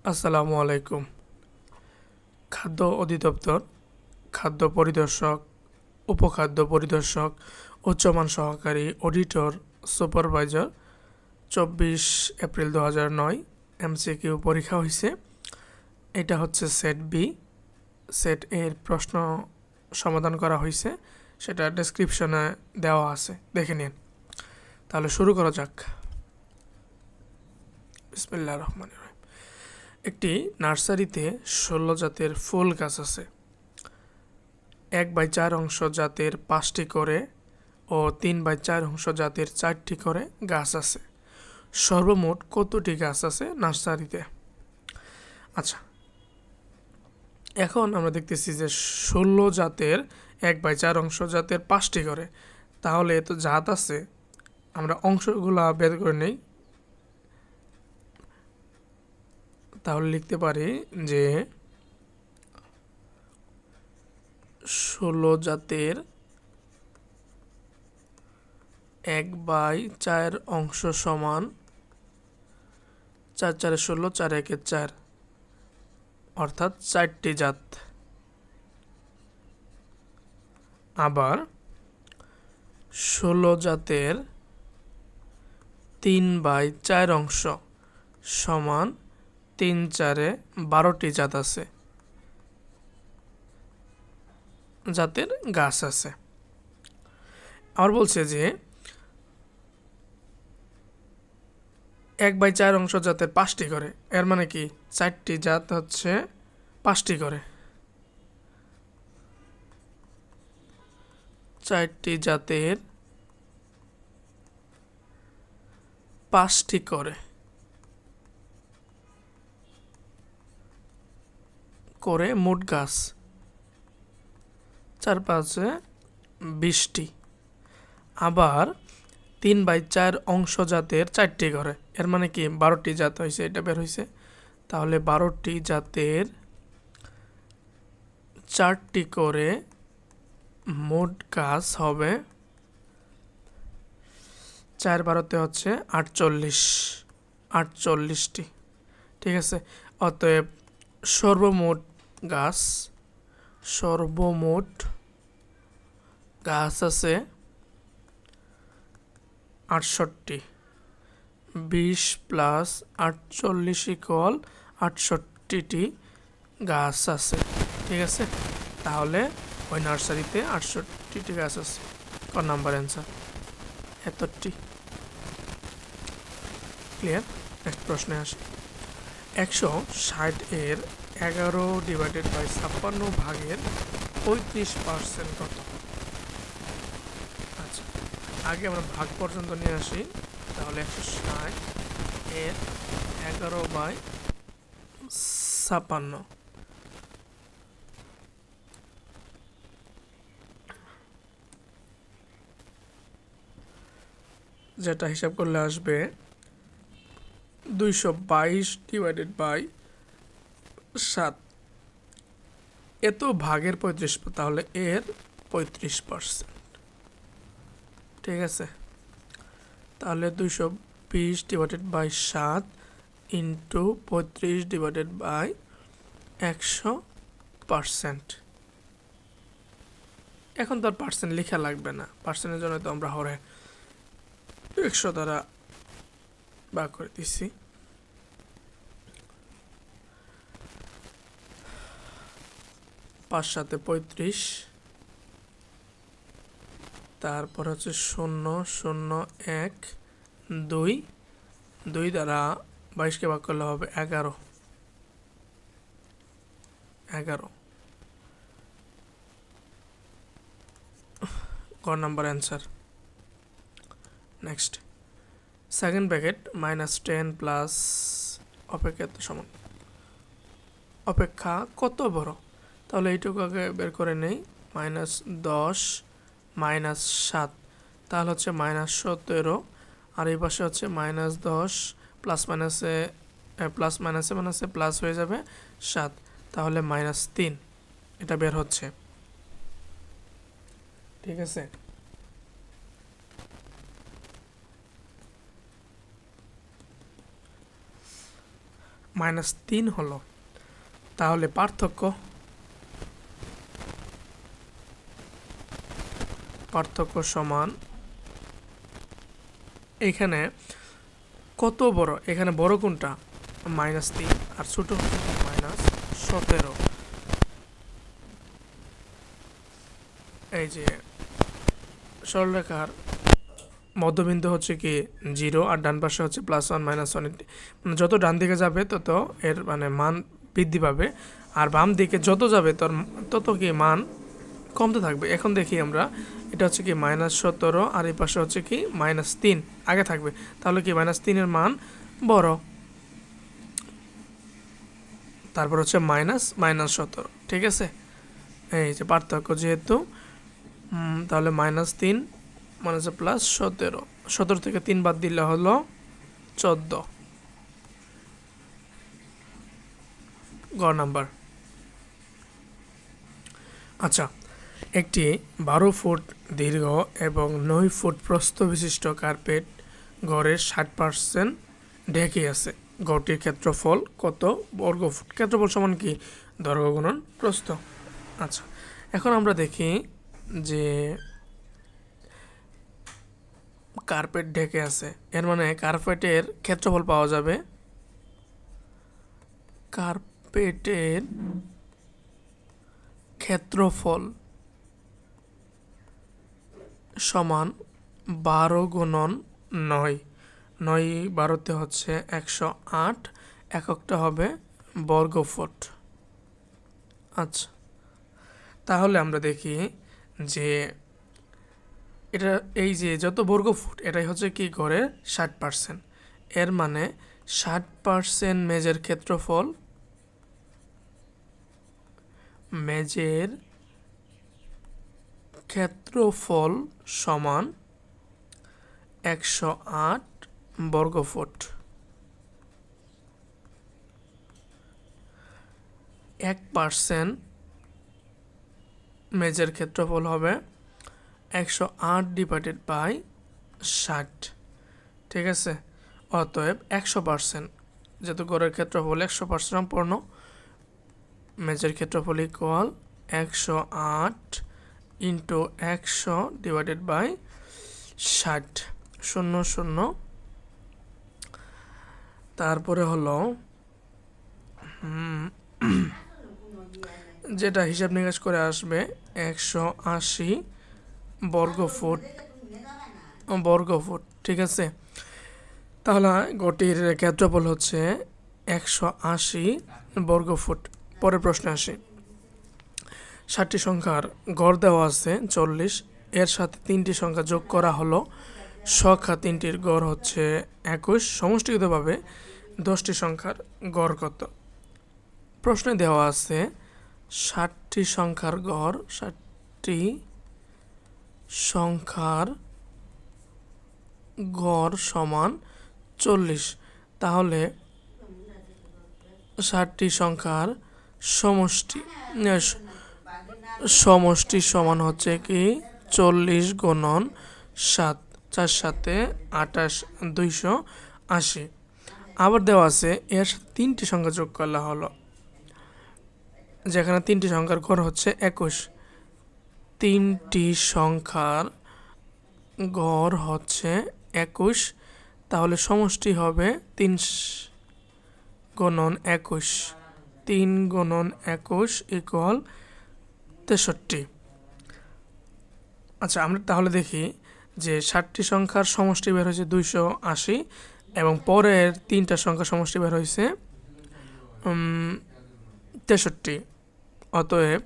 আসসালামু আলাইকুম। খাদ্য অধিদপ্তর, খাদ্য পরিদর্শক, উপখাদ্য পরিদর্শক, উচ্চমান সহকারী, অডিটর, সুপারভাইজার 24 এপ্রিল 2009 MCQ পরীক্ষা হয়েছে। এটা হচ্ছে সেট বি। সেট এর প্রশ্ন সমাধান করা হয়েছে, সেটা ডেসক্রিপশনে দেওয়া আছে, দেখে নিন। তাহলে শুরু করা যাক। বিসমিল্লাহির রহমানির রহিম। একটি নার্সারিতে 16 জাতের ফুল গাছ আছে। 1/4 অংশ জাতের 5টি করে ও 3/4 অংশ জাতের 4টি করে গাছ আছে। সর্বমোট কতটি গাছ আছে নার্সারিতে? আচ্ছা, এখন আমরা দেখতেছি যে 16 জাতের 1/4 অংশ জাতের 5টি করে, তাহলে তো জাত আছে, আমরা অংশগুলা বের করে নেই। তাহলে লিখতে পারি যে 16 জাতের 1/4 অংশ সমান 4 4 16, 4 1 4, অর্থাৎ 4টি জাত। আবার 16 জাতের 3/4 অংশ সমান 3 4 12টি জাত আছে, জাতের গাছ আছে। আর বলছে যে 1/4 অংশ জাতের 5টি করে, এর মানে কি 4টি জাত হচ্ছে 5টি করে, 4টি জাতের 5টি করে মোট গাছ 4 5 20টি। আবার 3/4 অংশ জাতের 4টি করে, এর মানে কি 12টি জাত হয়েছে, এটা বের হয়েছে। তাহলে 12টি জাতের 4টি করে মোট গাছ হবে 4 12 হচ্ছে 48টি। ঠিক আছে, অতএব সর্বমোট গাছ আছে 68। 20 + 48 = 68টি গাছ আছে। ঠিক আছে, তাহলে ওই নার্সারিতে 68টি গাছ আছে। ক নাম্বার অ্যান্সার এতটি। ক্লিয়ার? নেক্সট প্রশ্নে আসি। 160 এর 11/56 ভাগের 35% কত? আচ্ছা, আগে আমরা ভাগ পর্যন্ত নিয়ে আসি। তাহলে 160 এর 11/56, যেটা হিসাব করলে আসবে 222/7। এত ভাগের 35, তাহলে এর 35%। ঠিক আছে, তাহলে 220/7 ইন্টু 35/100%। এখন তো আর পার্সেন্ট লেখা লাগবে না, পার্সেন্টের জন্য তো আমরা হরে 100 দ্বারা ভাগ করে দিচ্ছি। 5 7 35, তারপর হচ্ছে 0 0 1 2, 2 দ্বারা 22কে ভাগ করলে হবে 11। ক number answer. Next, second bracket -10 plus অপেক্ষা সমান অপেক্ষা কত বড়? তাহলে এইটুকু আগে বের করে নেই। -10 -7, তাহলে হচ্ছে -17, আর এই পাশে হচ্ছে -10 প্লাস মাইনাসে প্লাস হয়ে যাবে 7, তাহলে -3, এটা বের হচ্ছে। ঠিক আছে, -3 হলো। তাহলে পার্থক্য সমান এখানে কত বড়, এখানে বড় কোনটা -3 আর ছোট হচ্ছে -17। এই যে সরলরেখার মধ্যবিন্দু হচ্ছে কি 0 আর ডান পাশে হচ্ছে +1 -1, মানে যত ডান দিকে যাবে তত এর মানে মান বৃদ্ধি পাবে, আর বাম দিকে যত যাবে তত কি মান কমতে থাকবে। এখন দেখি আমরা, এটা হচ্ছে কি -17 আর এই পাশে হচ্ছে কি -3 আগে থাকবে, তাহলে কি -3 এর মান বড়, তারপর হচ্ছে -17। ঠিক আছে, এই যে পার্থক্য যেহেতু, তাহলে -3 মানে হচ্ছে +17, 17 থেকে 3 বাদ দিলে হলো 14। গ নাম্বার। আচ্ছা, একটি 12 ফুট দীর্ঘ এবং 9 ফুট প্রস্থ বিশিষ্ট কার্পেট ঘরের 60% ঢেকে আছে। ঘরটির ক্ষেত্রফল কত বর্গফুট? ক্ষেত্রফল সমান কি দৈর্ঘ্য গুণন প্রস্থ। আচ্ছা, এখন আমরা দেখি যে কার্পেট ঢেকে আছে, এর মানে কার্পেটের ক্ষেত্রফল পাওয়া যাবে। কার্পেটের ক্ষেত্রফল সমান 12 গুণন 9, 9 12তে হচ্ছে 108, এককটা হবে বর্গফুট। আচ্ছা, তাহলে আমরা দেখি যে এটা, এই যে যত বর্গফুট এটাই হচ্ছে কি ঘরের 60%, এর মানে 60% মেজের ক্ষেত্রফল, মেজের ক্ষেত্রফল সমান 108 বর্গফুট। 1% মেজের ক্ষেত্রফল হবে 108 / 60। ঠিক আছে, অতএব 100%, যেহেতু গড়ের ক্ষেত্রফল 100% সম্পূর্ণ, মেজের ক্ষেত্রফল ইকুয়াল 108 × 100 / 60, 0 0। তারপরে হলো যেটা হিসাব নিকাশ করে আসবে 180 বর্গফুট। ঠিক আছে, তাহলে ঘরটির ক্ষেত্রফল হচ্ছে 180 বর্গফুট। পরের প্রশ্নে আসি। 60টি সংখ্যার গড় দেওয়া আছে 40, এর সাথে 3টি সংখ্যা যোগ করা হলো, সংখ্যা 3টির গড় হচ্ছে 21। সমষ্টিগতভাবে 10টি সংখ্যার গড় কত? প্রশ্নে দেওয়া আছে 60টি সংখ্যার গড়, 60টি সংখ্যার গড় সমান 40, তাহলে 60টি সংখ্যার সমষ্টি সমান হচ্ছে কি 40 × 7, 4 7 28, 280। আবার দেওয়া আছে এর সাথে 3টি সংখ্যা যোগ করলে হলো, যেখানে 3টি সংখ্যার গড় হচ্ছে 21, 3টি সংখ্যার গড় হচ্ছে 21, তাহলে সমষ্টি হবে 3 × 21, 3 × 21 = 63। আচ্ছা, আমরা তাহলে দেখি যে 60টি সংখ্যার সমষ্টি বের হয়েছে 280 এবং পরের 3টা সংখ্যার সমষ্টি বের হয়েছে 63। অতএব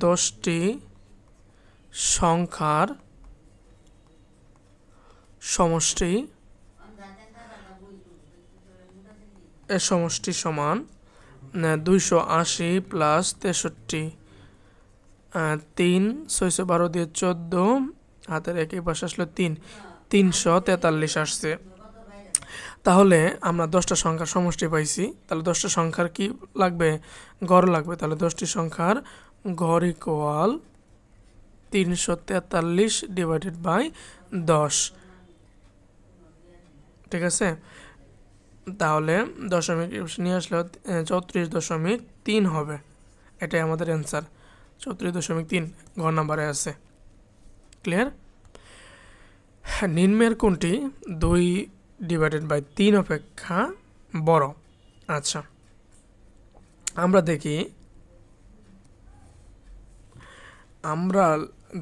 10টি সংখ্যার সমষ্টি সমান 280 + 63, 3 6 12 দিয়ে 14, হাতের একই পাশে আসলে 3, 343 আসছে। তাহলে আমরা 10টা সংখ্যার সমষ্টি পাইছি, তাহলে 10টা সংখ্যার কি লাগবে? গড় লাগবে। তাহলে 10টি সংখ্যার গড় ইকুয়াল 343 / 10। ঠিক আছে, তাহলে দশমিক নিয়ে আসলে 34.3 হবে। এটাই আমাদের অ্যান্সার, 34.3 ঘর নাম্বারে আছে। ক্লিয়ার? নিম্নের কোনটি 2/3 অপেক্ষা বড়? আচ্ছা, আমরা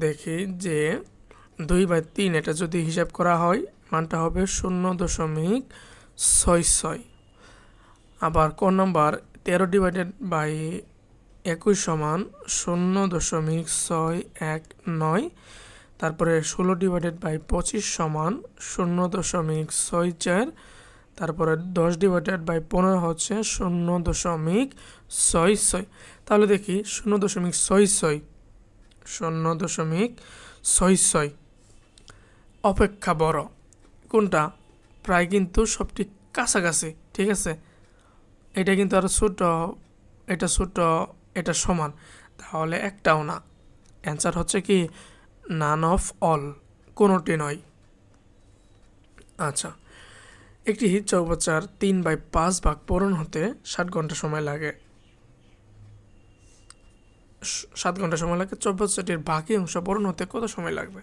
দেখি যে 2/3 এটা যদি হিসাব করা হয় মানটা হবে 0.66। আবার ক নাম্বার 13/21 সমান 0.619। তারপরে 16/25 সমান 0.64। তারপরে 10/15 হচ্ছে 0.66। তাহলে দেখি 0.66 অপেক্ষা বড় কোনটা? প্রায় কিন্তু সবটি কাছাকাছি, ঠিক আছে। এটা কিন্তু আরো ছোট, এটা ছোট, এটা সমান, তাহলে একটাও না। অ্যান্সার হচ্ছে কি নান অফ অল, কোনোটি নয়। আচ্ছা, একটি চৌবাচ্চার 3/5 ভাগ পূরণ হতে 7 ঘন্টা সময় লাগে। 7 ঘন্টা সময় লাগে, চৌবাচ্চাটির বাকি অংশ পূরণ হতে কত সময় লাগবে?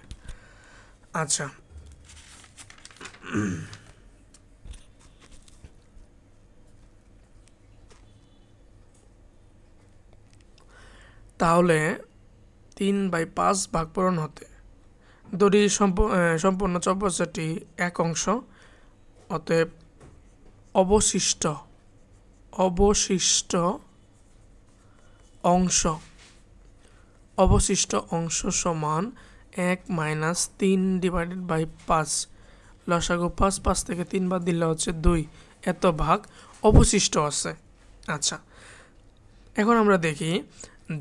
আচ্ছা, তাহলে 3/5 ভাগ পূরণ হতে ধরি সম্পূর্ণ চৌবাচ্চাটি এক অংশ, অতএব অবশিষ্ট অংশ সমান 1 - 3/5। লসাগু 5 থেকে 3 বাদ দিলে হচ্ছে 2, এত ভাগ অবশিষ্ট আছে। আচ্ছা, এখন আমরা দেখি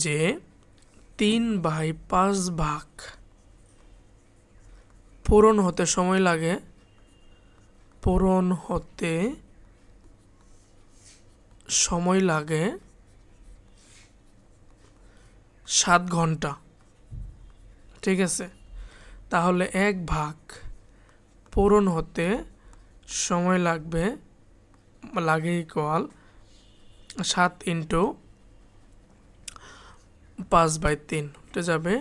যে 3/5 ভাগ পূরণ হতে সময় লাগে 7 ঘন্টা, ঠিক আছে। তাহলে 1 ভাগ পূরণ হতে সময় লাগে ইকুয়াল 7 × 5/3 উঠে যাবে,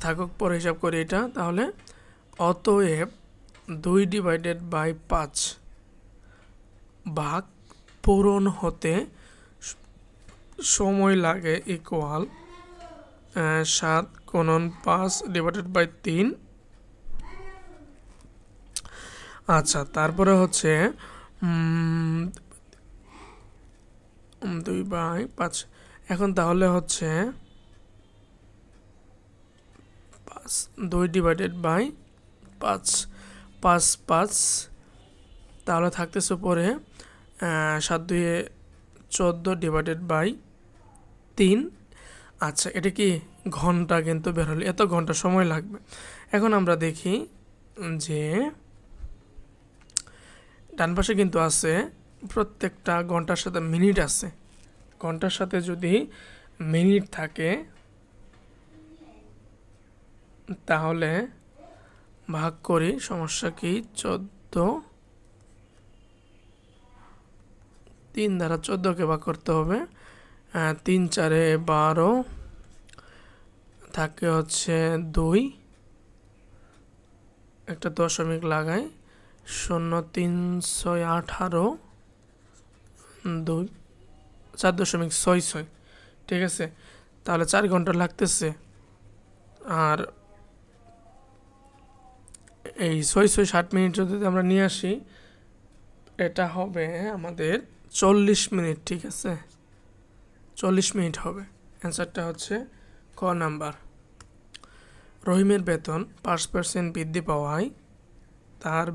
থাকুক পরে হিসাব করি এটা। তাহলে অতএব 2/5 ভাগ পূরণ হতে সময় লাগে ইকুয়াল 7 × 5/3। আচ্ছা, তারপরে হচ্ছে 2/5। এখন তাহলে হচ্ছে 2/5 5 তাহলে থাকতেছে পরে 7 × 2 = 14/3। আচ্ছা, এটা কি ঘন্টা কিন্তু বের হলে এত ঘন্টা সময় লাগবে। এখন আমরা দেখি যে ডান পাশে কিন্তু আছে প্রত্যেকটা ঘন্টার সাথে মিনিট আছে। ঘন্টার সাথে যদি মিনিট থাকে তাহলে ভাগ করি, সমস্যা কি 14, 3 দ্বারা 14কে ভাগ করতে হবে। 3 × 4 = 12, থাকে হচ্ছে 2, একটা দশমিক লাগাই 0 3 6 18 2 4.66, ঠিক আছে। তাহলে 4 ঘন্টা লাগতেছে। আর এই 6 6 60 মিনিট যদি আমরা নিয়ে আসি এটা হবে আমাদের 40 মিনিট, ঠিক আছে। 40 মিনিট হবে। অ্যান্সারটা হচ্ছে ক নাম্বার। রহিমের বেতন 5% বৃদ্ধি পাওয়ায় তার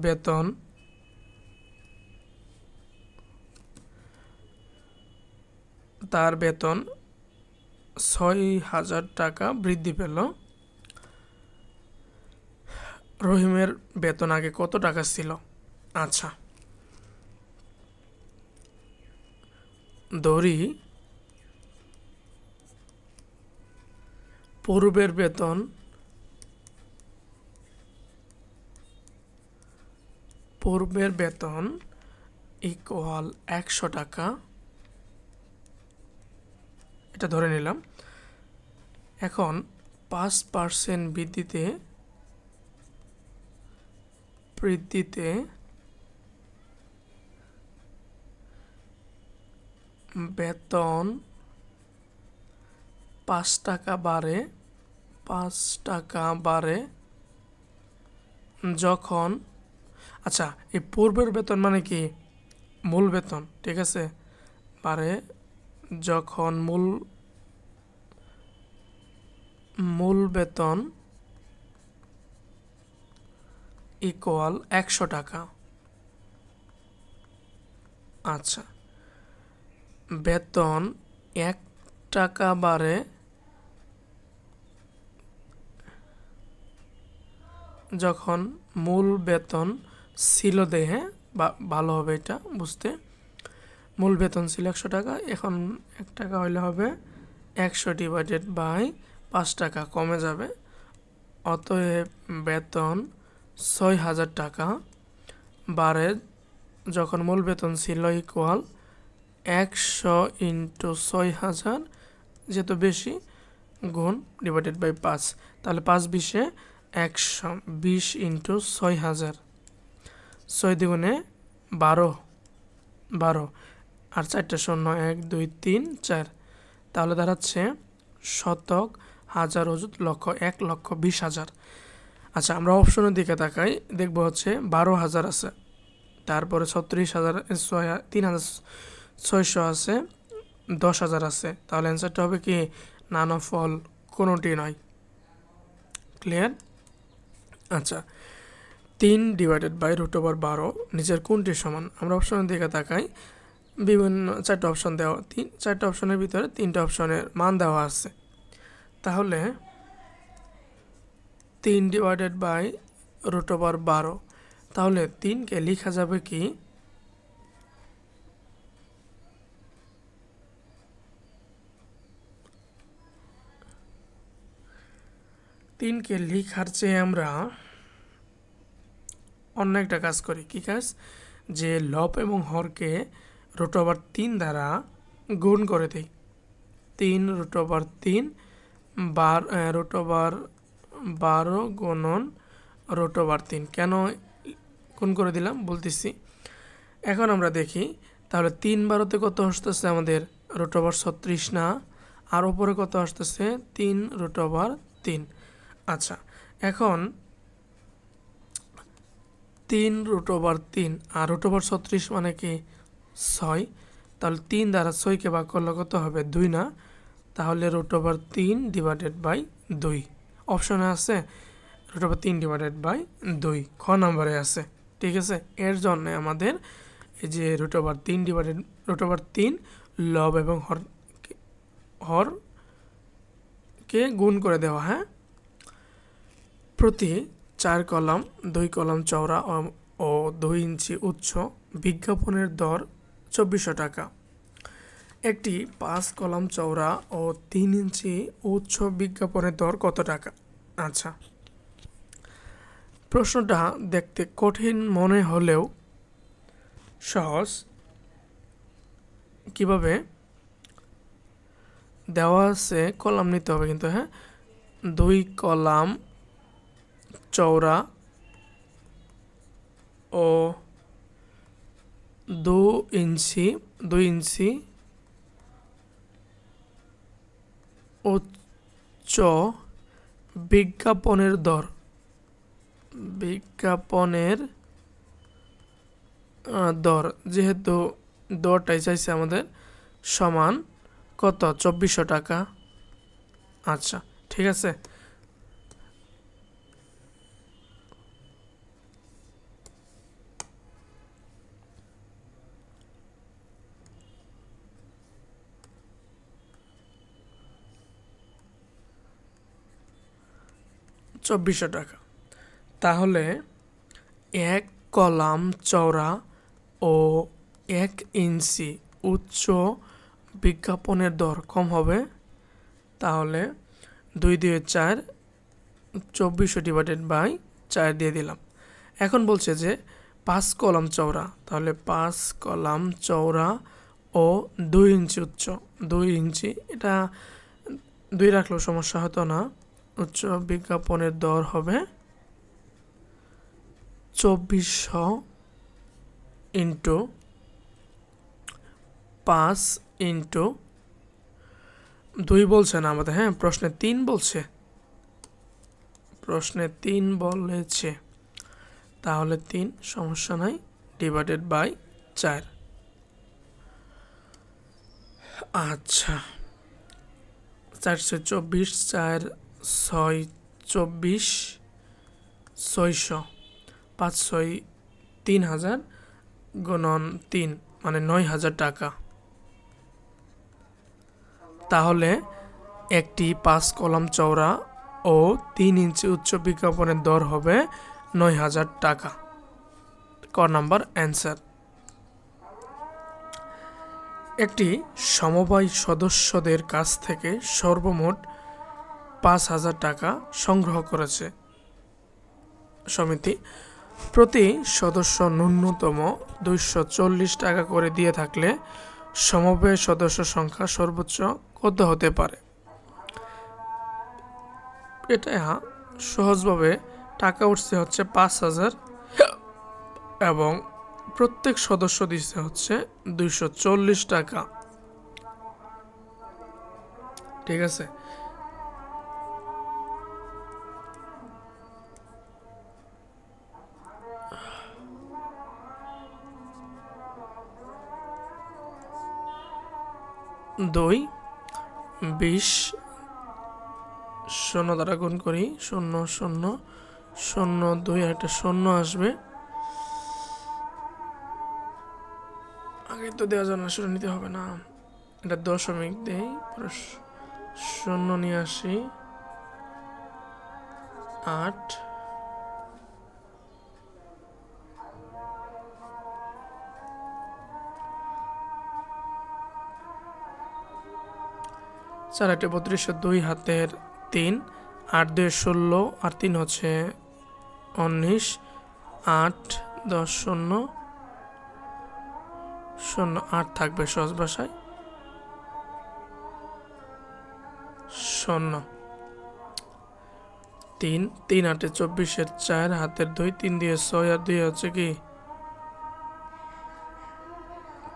বেতন 6,000 টাকা বৃদ্ধি পেল। রহিমের বেতন আগে কত টাকা ছিল? আচ্ছা, ধরি পূর্বের বেতন 5 ইকুয়াল 100 টাকা, এটা ধরে নিলাম। এখন 5% বৃদ্ধিতে বেতন 5 টাকা বাড়ে, 5 টাকা বাড়ে যখন, আচ্ছা এই পূর্বের বেতন মানে কি মূল বেতন, ঠিক আছে, বাড়ে যখন মূল বেতন ইকুয়াল 100 টাকা। আচ্ছা, বেতন 1 টাকা বাড়ে যখন মূল বেতন ছিল, দেহে বা ভালো হবে এটা বুঝতে, মূল বেতন ছিল 100 টাকা, এখন 1 টাকা হইলে হবে 100 ডিভাইডেড বাই 5 টাকা, কমে যাবে। অতএব বেতন 6000 টাকা বাড়ে যখন মূল বেতন ছিল ইকুয়াল 100 ইন্টু 6000, যেহেতু বেশি গুণ ডিভাইডেড বাই 5, তাহলে 5 20 120 ইন্টু 6000, 6 দ্বিগুণে 12, আর 4টা শূন্য, 1 2 3 4, তাহলে দাঁড়াচ্ছে শতক, হাজার, অযুত, লক্ষ, 1,20,000। আচ্ছা, আমরা অপশনের দিকে তাকাই, দেখবো হচ্ছে 12,000 আছে, তারপরে 36,000, 3,600 আছে, 10,000 আছে, তাহলে অ্যান্সারটা হবে কি নান অফ অল, কোনোটি নয়। ক্লিয়ার? আচ্ছা, 3 ডিভাইডেড বাই √12 নিচের কোনটি সমান? আমরা অপশনের দিকে তাকাই, বিভিন্ন 4টা অপশন দেওয়া, 4টা অপশনের ভিতরে 3টা অপশনের মান দেওয়া আছে, তাহলে 3 ডিভাইডেড বাই √12, তাহলে 3কে লেখা যাবে কি 3কে লেখার চেয়ে আমরা অন্য একটা কাজ করি। কি কাজ? যে লব এবং হরকে √3 দ্বারা গুণ করে দেই। 3 √3 √12 গুণন √3, কেন গুণ করে দিলাম বলতেছি। এখন আমরা দেখি, তাহলে 3 12তে কত আসতেছে আমাদের √36 না, আর উপরে কত আসতেছে 3 √3। আচ্ছা, এখন 3 √3 আর √36 মানে কি 6, তাহলে 3 দ্বারা 6কে ভাগ করলে কত হবে 2 না, তাহলে √3 ডিভাইডেড বাই 2 অপশনে আছে, √3 ডিভাইডেড বাই 2 খ নম্বরে আছে, ঠিক আছে। এর জন্য আমাদের এই যে √3 ডিভাইডেড √3 লব এবং হরকে গুণ করে দেওয়া। হ্যাঁ, প্রতি 4 কলাম 2 কলাম চওড়া ও 2 ইঞ্চি উচ্চ বিজ্ঞাপনের দর 2400 টাকা। একটি 5 কলাম চওড়া ও 3 ইঞ্চি উচ্চ বিজ্ঞাপনের দর কত টাকা? আচ্ছা, প্রশ্নটা দেখতে কঠিন মনে হলেও সহজ। কিভাবে দেওয়া আছে, কলাম নিতে হবে কিন্তু, হ্যাঁ, 2 কলাম চওড়া ও 2 ইঞ্চি উচ্চ বিজ্ঞাপনের দর, যেহেতু দরটাই চাইছে আমাদের, সমান কত 2400 টাকা। আচ্ছা, ঠিক আছে। টাকা, তাহলে 1 কলাম চওড়া ও 1 ইঞ্চি উচ্চ বিজ্ঞাপনের দর কম হবে, তাহলে 2 2 4, 2400 ডিভাইডেড বাই 4 দিয়ে দিলাম। এখন বলছে যে 5 কলাম চওড়া, তাহলে 5 কলাম চওড়া ও 2 ইঞ্চি উচ্চ। 2 ইঞ্চি, এটা 2 রাখলেও সমস্যা হতো না। উচ্চ বিজ্ঞাপনের দর হবে 2400 ইন্টু 5 ইন্টু 2 বলছে না আমাদের, হ্যাঁ প্রশ্নে 3 বলছে, প্রশ্নে 3 বলেছে, তাহলে 3 সমস্যা নাই, ডিভাইডেড বাই 4। আচ্ছা 424, 4 6 24, 600, 5 6 3000 গুণন 3 মানে 9000 টাকা। তাহলে একটি 5 কলাম চওড়া ও 3 ইঞ্চি উচ্চ বিজ্ঞাপনের দর হবে 9000 টাকা। ক নাম্বার অ্যান্সার। একটি সমবায় সদস্যদের কাছ থেকে সর্বমোট 5000 টাকা সংগ্রহ করেছে সমিতি। প্রতি সদস্য ন্যূনতম 240 টাকা করে দিয়ে থাকলে সমবায় সদস্য সংখ্যা সর্বোচ্চ কত হতে পারে? এটা সহজভাবে টাকা উঠছে হচ্ছে 5000 এবং প্রত্যেক সদস্য দিচ্ছে হচ্ছে 240 টাকা। ঠিক আছে, দুই 20 শূন্য দ্বারা গুণ করি, 0 0 0 2 আর একটা 0 আসবে, আগে তো দেওয়া যায় না, শুরু নিতে হবে না, এটা দশমিক দেই, পরে 0 নিয়ে আসি, 8 4 8 32, 2 হাতের 3, 8 2 16 আর 3 হচ্ছে 19, 8 10 0 0 8 থাকবে সহজ ভাষায় 0। 3 3 8 24 এর 4 হাতের 2, 3 দিয়ে 6 আর 2 হচ্ছে কি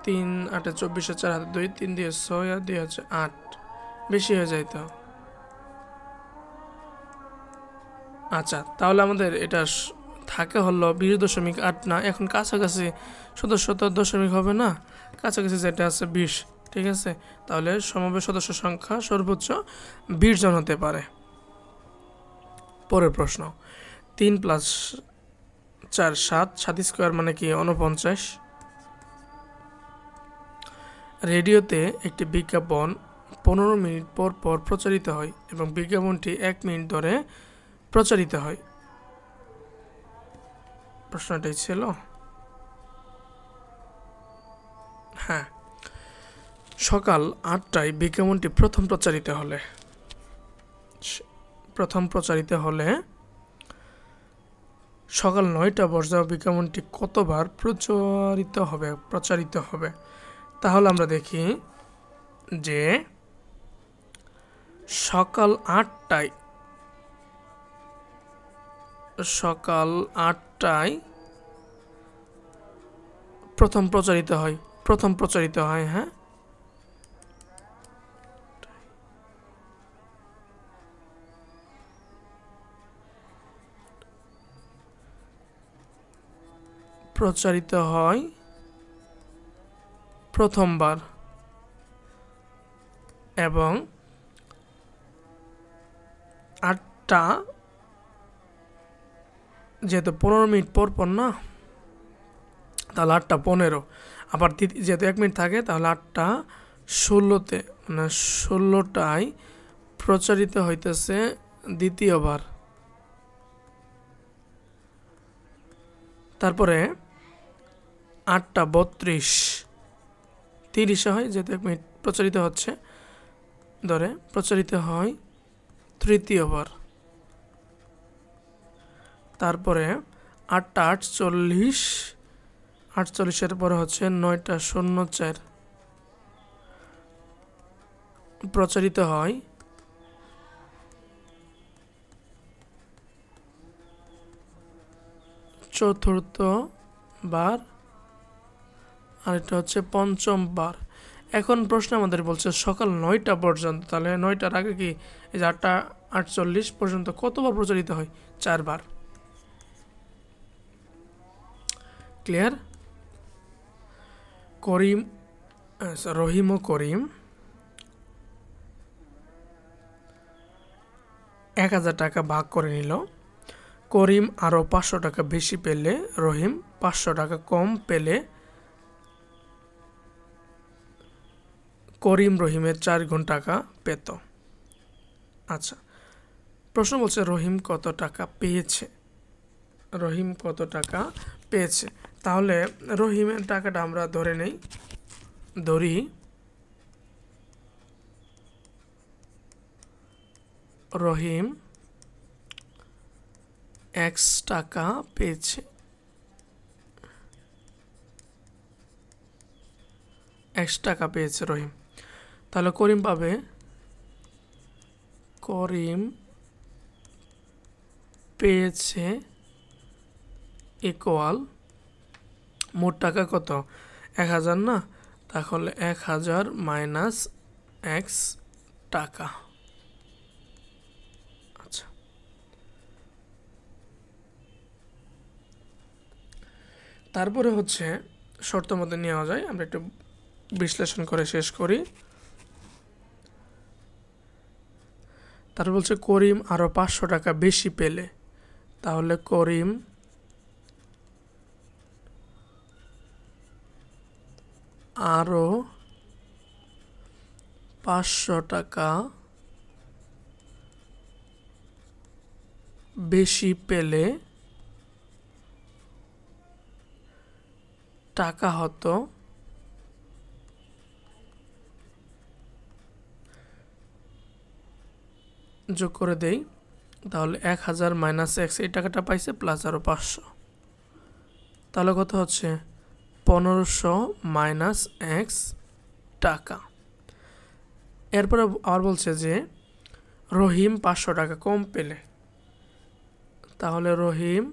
3 8 24 এর 4 হাতের 2, 3 দিয়ে 6 আর 2 হচ্ছে 8, বেশি হয়ে যায় তো। আচ্ছা তাহলে আমাদের এটা থাকে হলো 20.8 না, এখন কাছাকাছি সদস্য তো দশমিক হবে না, কাছাকাছি যেটা আছে 20। ঠিক আছে, তাহলে সমবেত সদস্য সংখ্যা সর্বোচ্চ 20 জন হতে পারে। পরের প্রশ্ন, 3 + 4 7, 7 স্কোয়ার মানে কি 49। রেডিওতে একটি বিজ্ঞাপন 15 মিনিট পর পর প্রচারিত হয় এবং বিজ্ঞাপনটি 1 মিনিট ধরে প্রচারিত হয়। প্রশ্নটাই ছিল, হ্যাঁ সকাল 8টায় বিজ্ঞাপনটি প্রথম প্রচারিত হলে সকাল 9টা পর্যন্ত বিজ্ঞাপনটি কতবার প্রচারিত হবে। তাহলে আমরা দেখি যে সকাল 8টায় প্রথম প্রচারিত হয়, হ্যাঁ প্রচারিত হয় প্রথমবার, এবং 8টা যেহেতু 15 মিনিট পর পর না, তাহলে 8টা 15, আবার যেহেতু 1 মিনিট থাকে তাহলে 8টা 16তে মানে 16টায় প্রচারিত হইতেছে দ্বিতীয়বার। তারপরে 8টা 32 30 হয়, যেহেতু 1 মিনিট প্রচারিত হচ্ছে ধরে প্রচারিত হয় তৃতীয়বার। তারপরে 8টা 48 48-এর পরে হচ্ছে 9টা 04 প্রচারিত হয় চতুর্থ বার, আর এটা হচ্ছে পঞ্চম বার। এখন প্রশ্ন আমাদের বলছে সকাল 9টা পর্যন্ত, তাহলে 9টার আগে কি এই যে 8:48 পর্যন্ত কতবার প্রচারিত হয়? 4 বার। ক্লিয়ার? রহিম ও করিম 1000 টাকা ভাগ করে নিল। করিম আরও 500 টাকা বেশি পেলে রহিম 500 টাকা কম পেলে করিম রহিমের 4 গুণ টাকা পেত। আচ্ছা, প্রশ্ন বলছে রহিম কত টাকা পেয়েছে। রহিম কত টাকা পেয়েছে, তাহলে রহিমের টাকাটা আমরা ধরি রহিম x টাকা পেয়েছে। x টাকা পেয়েছে রহিম, তাহলে করিম পেয়েছে ইকুয়াল মোট টাকা কত? 1000 না, তাহলে 1000 মাইনাস x টাকা। আচ্ছা, তারপরে হচ্ছে শর্ত মধ্যে নেওয়া যায়, আমরা একটু বিশ্লেষণ করে শেষ করি। তারপর বলছে করিম আরও 500 টাকা বেশি পেলে, তাহলে করিম আরও 500 টাকা বেশি পেলে টাকা হতো যোগ করে দেই, তাহলে 1000 মাইনাস x এই টাকাটা পাইছে প্লাস আরও 500, তাহলে কত হচ্ছে? 1500 মাইনাস x টাকা। এরপরে আবার বলছে যে রহিম 500 টাকা কম পেলে, তাহলে রহিম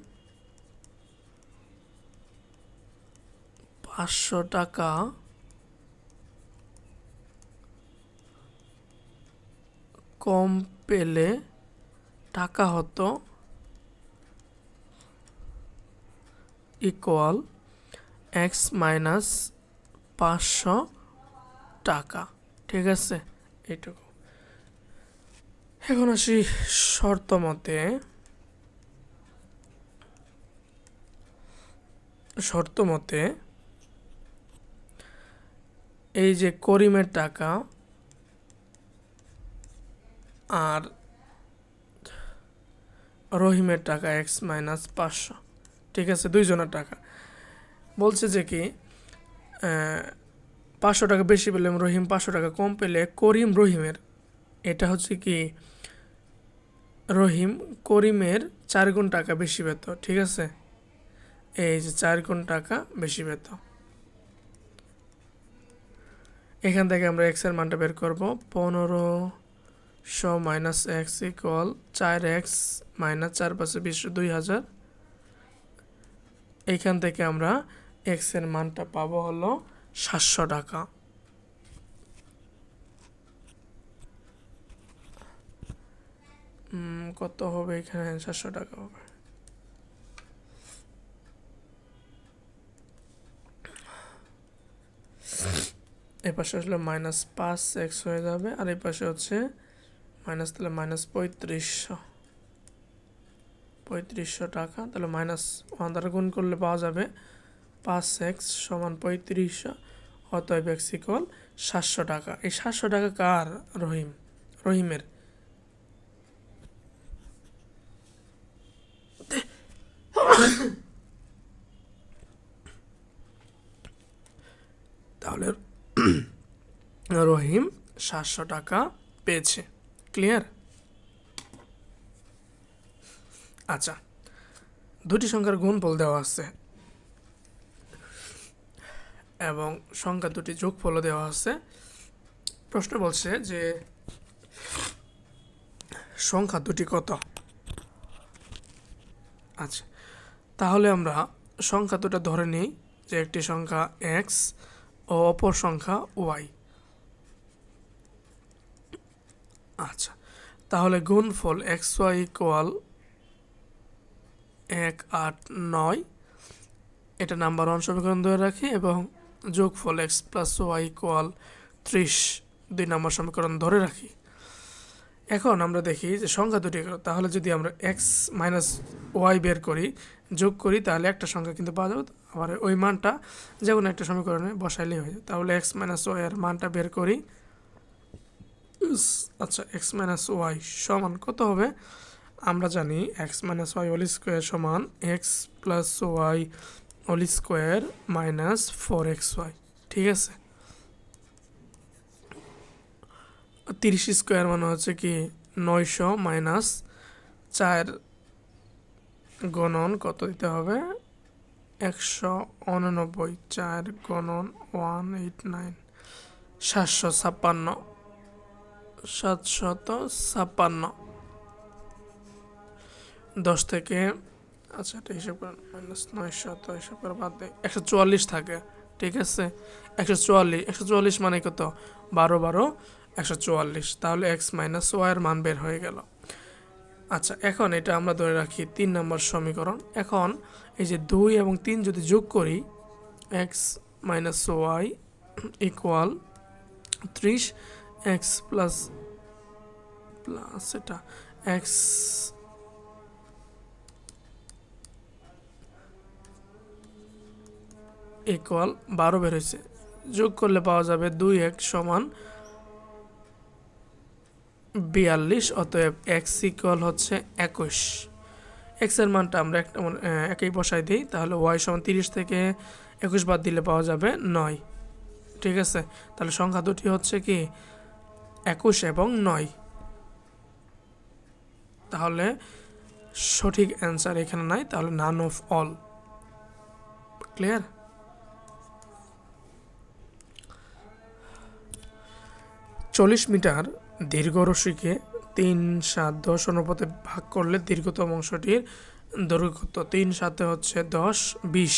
500 টাকা কম পেলে টাকা হতো ইকুয়াল x মাইনাস 500 টাকা। ঠিক আছে, এইটুকু। এখন আসি শর্ত মতে এই যে করিমের টাকা আর রহিমের টাকা x মাইনাস 500, ঠিক আছে, দুইজনের টাকা। বলছে যে কি 500 টাকা বেশি পেলে রহিম 500 টাকা কম পেলে করিম রহিমের, এটা হচ্ছে কি রহিম করিমের 4 গুণ টাকা বেশি পেত। ঠিক আছে, এই যে 4 গুণ টাকা বেশি পেত। এখান থেকে আমরা x এর মানটা বের করব। 1500 minus x equal 4x minus 4 5 20 2000। এইখান থেকে আমরা x এর মানটা পাবো হলো 700 টাকা। কত হবে এখানে? 700 টাকা হবে। এই পাশে আসলে মাইনাস 5x হয়ে যাবে, আর এই পাশে হচ্ছে মাইনাস, তাহলে মাইনাস 3500 টাকা। তাহলে মাইনাস 1 দ্বারা গুণ করলে পাওয়া যাবে 5x সমান 3500, অতএব x ইকুয়াল 700 টাকা। এই 700 টাকা কার? রহিমের। তাহলে রহিম 700 টাকা পেয়েছে। ক্লিয়ার? আচ্ছা, দুটি সংখ্যার গুণফল দেওয়া আছে। এবং সংখ্যা দুটি যোগফলও দেওয়া আছে। প্রশ্ন বলছে যে সংখ্যা দুটি কত। আচ্ছা, তাহলে আমরা সংখ্যা দুটো ধরে নিই যে একটি সংখ্যা এক্স ও অপর সংখ্যা ওয়াই। আচ্ছা, তাহলে গুণফল এক্স ওয়াই ইকুয়াল 1, 8, 9, এটা নাম্বার 1 সমীকরণ ধরে রাখি, এবং যোগফল এক্স প্লাস ওয়াই ইকুয়াল 30 2 নম্বর সমীকরণ ধরে রাখি। এখন আমরা দেখি যে সংখ্যা দুটি, তাহলে যদি আমরা এক্স মাইনাস ওয়াই বের করি, যোগ করি, তাহলে একটা সংখ্যা কিন্তু পাওয়া যাবে। আবার ওই মানটা যে কোনো একটা সমীকরণে বসাইলেই হয়ে যায়। তাহলে এক্স মাইনাস ওয়াই এর মানটা বের করি। আচ্ছা, এক্স মাইনাস ওয়াই সমান কত হবে? আমরা জানি x minus y whole square সমান x plus y whole square minus 4xy। ঠিক আছে, 30 স্কোয়ার মানে হচ্ছে কি 900 মাইনাস 4 গণন কত দিতে হবে? 189, 4 গণন 189, 756, 756। 10 থেকে, আচ্ছা এটা হিসাব করেন, মাইনাস 900 তো হিসাব করে বাদ দেয়, 144 থাকে। ঠিক আছে, 144 মানে কত? 12 12 144। তাহলে এক্স মাইনাস ওয়াইয়ের মান বের হয়ে গেল। আচ্ছা, এখন এটা আমরা ধরে রাখি 3 নম্বর সমীকরণ। এখন এই যে 2 এবং 3 যদি যোগ করি, x minus y equal 30, x plus এটা এক্স ইকুয়াল 12 বের হয়েছে। যোগ করলে পাওয়া যাবে 2x সমান 42। অতএব এক্স ইকুয়াল হচ্ছে 21। এক্স এর মানটা আমরা একই বসাই দিই, তাহলে ওয়াই সমান 30 থেকে 21 বাদ দিলে পাওয়া যাবে 9। ঠিক আছে, তাহলে সংখ্যা দুটি হচ্ছে কি 21 এবং 9। তাহলে সঠিক অ্যান্সার এখানে নাই, তাহলে নান অফ অল। ক্লিয়ার? চল্লিশ মিটার দীর্ঘ রশ্মিকে 3, 7, 10 অনুপাতে ভাগ করলে দীর্ঘতম অংশটির দৈর্ঘ্য কত? 3 7 হচ্ছে 10, 20।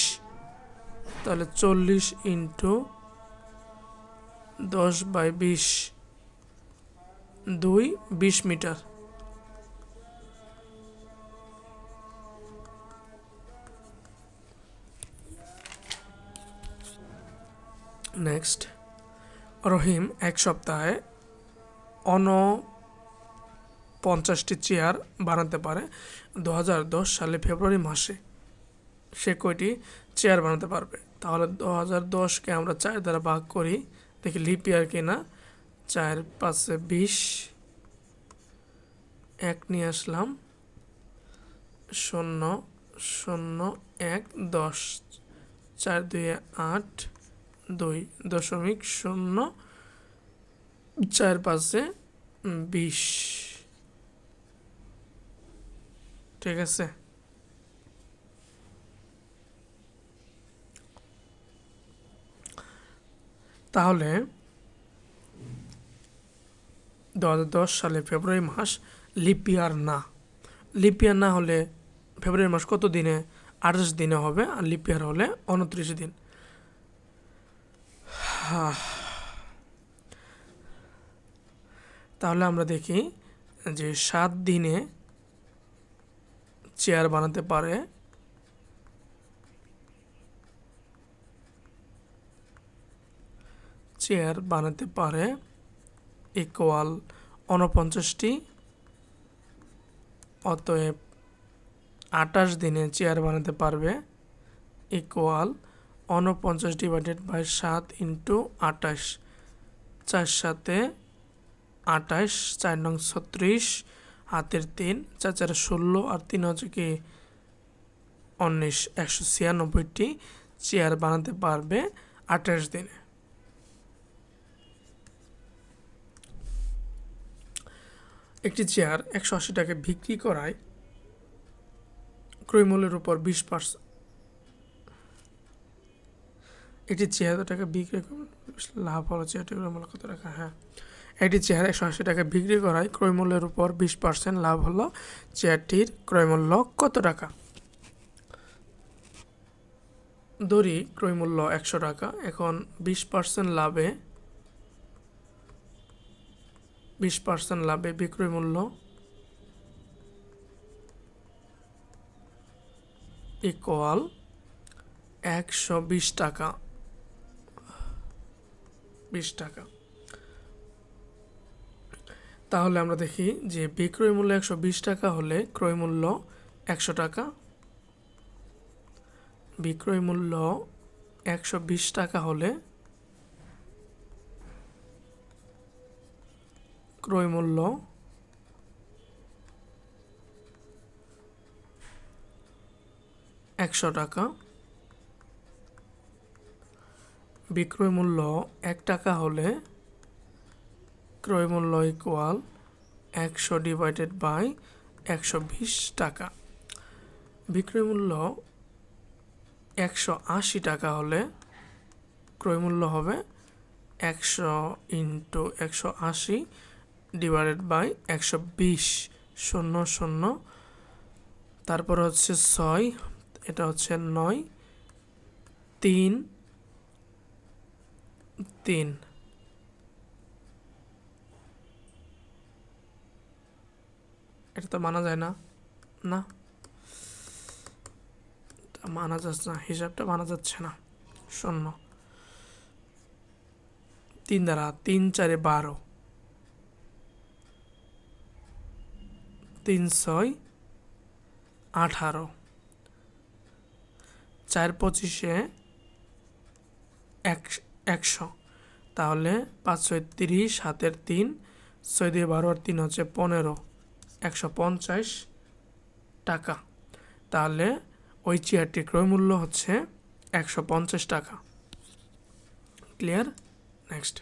তাহলে 40 ইন্টু 10/20, 2 20 মিটার। নেক্সট, রহিম এক সপ্তাহে 49টি চেয়ার বানাতে পারে। 2010 সালে ফেব্রুয়ারি মাসে সে কয়টি চেয়ার বানাতে পারবে? তাহলে 2010কে আমরা 4 দ্বারা ভাগ করি, দেখি লিপ ইয়ার কিনা। 4 5 20, 1 নিয়ে আসলাম, 0 0 1 10, 4 2 8, 2.0, 4 5 20। ঠিক আছে, তাহলে 2010 সালে ফেব্রুয়ারি মাস লিপ ইয়ার না। লিপ ইয়ার না হলে ফেব্রুয়ারি মাস কত দিনে? 28 দিনে হবে, আর লিপ ইয়ার হলে 29 দিন। তাহলে আমরা দেখি যে 7 দিনে চেয়ার বানাতে পারে ইকুয়াল 49টি। অতএব 28 দিনে চেয়ার বানাতে পারবে ইকুয়াল 49 ডিভাইডেড বাই 7 ইন্টু 28, 4 7 28, 4 নং 36, হাতের 3, 4 4 16, আর 3 হচ্ছে কি 19, 196টি চেয়ার বানাতে পারবে 28 দিনে। একটি চেয়ার 180 টাকায় বিক্রি করায় ক্রয় মূল্যের উপর 20%। এটি ৭৬ টাকা বিক্রি লাভ হলো ৭৬ মূল্য কত টাকা? হ্যাঁ, এটি চেয়ার ১৮০ টাকা বিক্রি করায় ক্রয় মূল্যের উপর ২০% লাভ হলো। চেয়ারটির ক্রয় মূল্য কত টাকা? ধরি ক্রয় মূল্য ১০০ টাকা, এখন ২০% লাভে ২০% লাভে বিক্রয় মূল্য ইকুয়াল ১২০ টাকা। ২০ টাকা। তাহলে আমরা দেখি যে বিক্রয় মূল্য ১২০ টাকা হলে ক্রয় মূল্য ১০০ টাকা। বিক্রয় মূল্য ১২০ টাকা হলে ক্রয় মূল্য ১০০ টাকা। বিক্রয় মূল্য ১ টাকা হলে ক্রয় মূল্য ইকুয়াল ১০০/১২০ টাকা। বিক্রয় মূল্য ১৮০ টাকা হলে ক্রয় মূল্য হবে ১০০/১৮০/১২০ শূন্য। তারপর হচ্ছে ৬, এটা হচ্ছে ৯, ৩, এটা তো মানা যায় না, না মানা যাচ্ছে না, হিসাবটা মানা যাচ্ছে না। ০ ৩ দ্বারা ৩ ৪ ১২, ৩ ৬ ১৮, ৪ ২৫ ১০০। তাহলে ৫ ৬ ৩০, ৭ ৩, ৬ ২ ১২ আর ৩ হচ্ছে ১৫, ১৫০ টাকা। তাহলে ওই চেয়ারটির ক্রয় মূল্য হচ্ছে ১৫০ টাকা। ক্লিয়ার? Next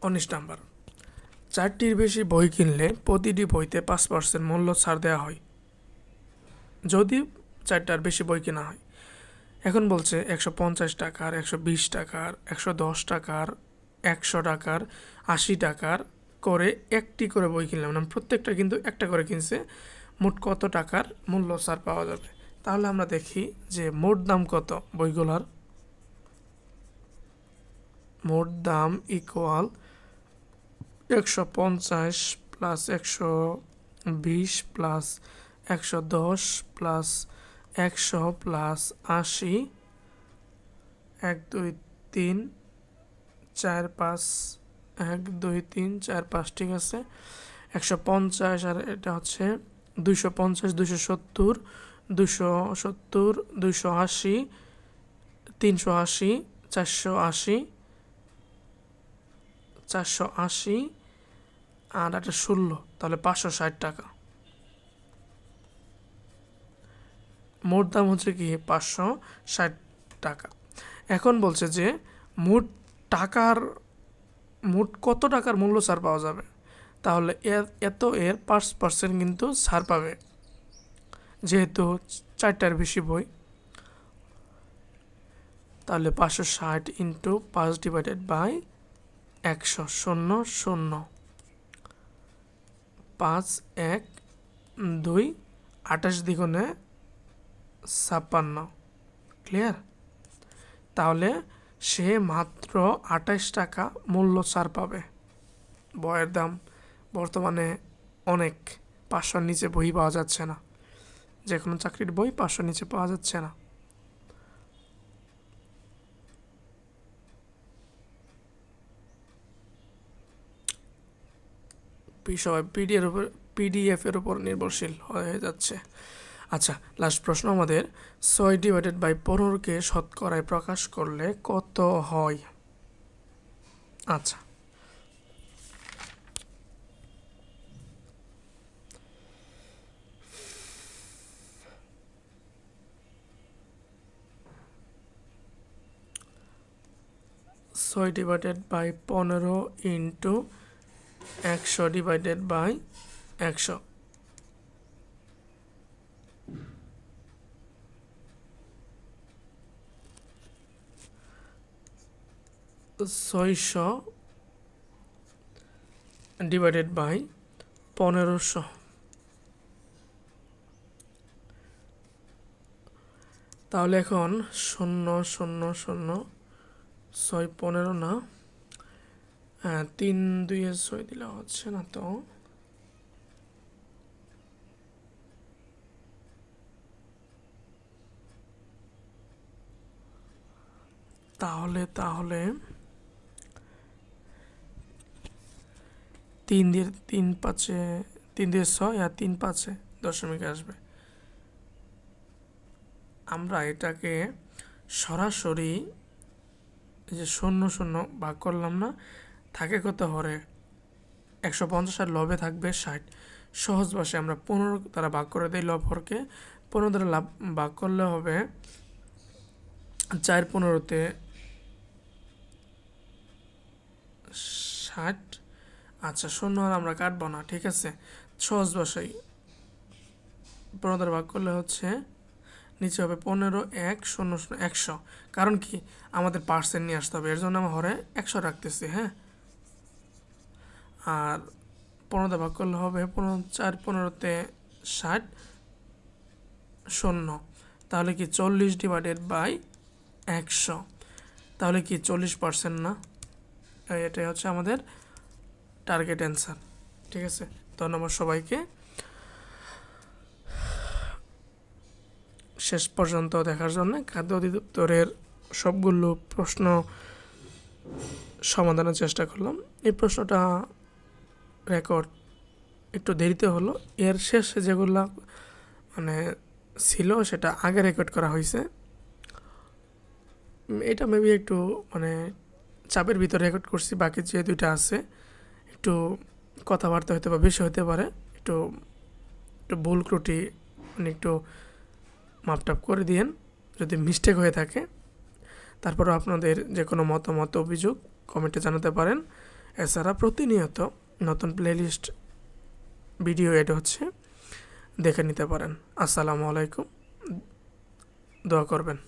১৯ number. ৪টির বেশি বই কিনলে প্রতিটি বইতে ৫% মূল্য ছাড় দেওয়া হয় যদি ৪টার বেশি বই কেনা হয়। এখন বলছে ১৫০ টাকার, ১২০ টাকার, ১১০ টাকার, ১০০ টাকার, ৮০ টাকার করে একটি করে বই কিনলাম, মানে প্রত্যেকটা কিন্তু একটা করে কিনছে। মোট কত টাকার মূল্য ছাড় পাওয়া যাবে? তাহলে আমরা দেখি যে মোট দাম কত বইগুলার। মোট দাম equal ১৫০ plus ১২০ plus ১১০ plus ১০০ plus ৮০, ১ ২ ৩ ৪ ৫, ১ ২ ৩ ৪ ৫, ঠিক আছে। ১৫০ আর এটা হচ্ছে ২৫০, ২৭০, ২৭০, ২৮০, ৩৮০, ৪৮০, ৪৮০ আর একটা ১৬, তাহলে ৫৬০ টাকা। মোট দাম হচ্ছে কি ৫৬০ টাকা। এখন বলছে যে মোট কত টাকার মূল্য ছাড় পাওয়া যাবে। তাহলে এর ৫% কিন্তু ছাড় পাবে, যেহেতু ৪টার বেশি বই। তাহলে ৫৬০ ইন্টু ৫/১০০, ০ ৫ ১ ২ ২৮ দ্বিগুণে ৫৬। ক্লিয়ার? তাহলে সে মাত্র ২৮ টাকা মূল্য ছাড় পাবে। বইয়ের দাম বর্তমানে অনেক, ৫০০ নিচে বই পাওয়া যাচ্ছে না। যে কোনো চাকরির বই ৫০০ নিচে পাওয়া যাচ্ছে না। সবাই পিডিএফের উপর নির্ভরশীল হয়ে যাচ্ছে। আচ্ছা, লাস্ট প্রশ্ন আমাদের ৬/১৫কে শতকরায় প্রকাশ করলে কত হয়? আচ্ছা, (৬/১৫) ইন্টু ১০০/১০০। 600 ডিভাইডেড বাই 1500। তাহলে এখন 0 0 0 6 15 না, 3 2 6 দিলে হচ্ছে না তো। তাহলে 3 দিয়ে 3 5 3 দিয়ে 6 আর 3 5 দশমিক আসবে। আমরা এটাকে সরাসরি এই যে 0 0 ভাগ করলাম না, থাকে কত হরে 150 আর লবে থাকবে 60। সহজ ভাষায় আমরা 15 দ্বারা ভাগ করে দিই লব হরকে। 15 দ্বারা ভাগ করলে হবে 4 15-তে 60। আচ্ছা 0 আর আমরা কাটবো না, ঠিক আছে। সহজ ভাষায় 15 দ্বারা ভাগ করলে হচ্ছে নিচে হবে 15 1 0 0 100। কারণ কি আমাদের পার্সেন্ট নিয়ে আসতে হবে, এর জন্য আমরা হরে 100 রাখতেছি। হ্যাঁ, আর 15 দ্বারা ভাগ করলে হবে 4 15-তে 60 0। তাহলে কি 40 ডিভাইডেড বাই 100, তাহলে কি 40% না? এটাই হচ্ছে আমাদের টার্গেট অ্যান্সার। ঠিক আছে, ধন্যবাদ সবাইকে শেষ পর্যন্ত দেখার জন্য। খাদ্য অধিদপ্তরের সবগুলো প্রশ্ন সমাধানের চেষ্টা করলাম। এই প্রশ্নটা রেকর্ড একটু দেরিতে হলো, এর শেষে যেগুলো মানে ছিল সেটা আগে রেকর্ড করা হয়েছে। এটা মেবি একটু মানে চাপের ভিতরে রেকর্ড করছি, বাকি যে দুইটা আছে একটু কথাবার্তা হতে বা বেশি হতে পারে, একটু একটু ভুল ত্রুটি মানে একটু মাপটাপ করে দিয়েন যদি মিস্টেক হয়ে থাকে। তারপরও আপনাদের যে কোনো মতামত অভিযোগ কমেন্টে জানাতে পারেন। এছাড়া প্রতিনিয়ত নতুন প্লেলিস্ট ভিডিও এড হচ্ছে, দেখে নিতে পারেন। আসসালামু আলাইকুম, দোয়া করবেন।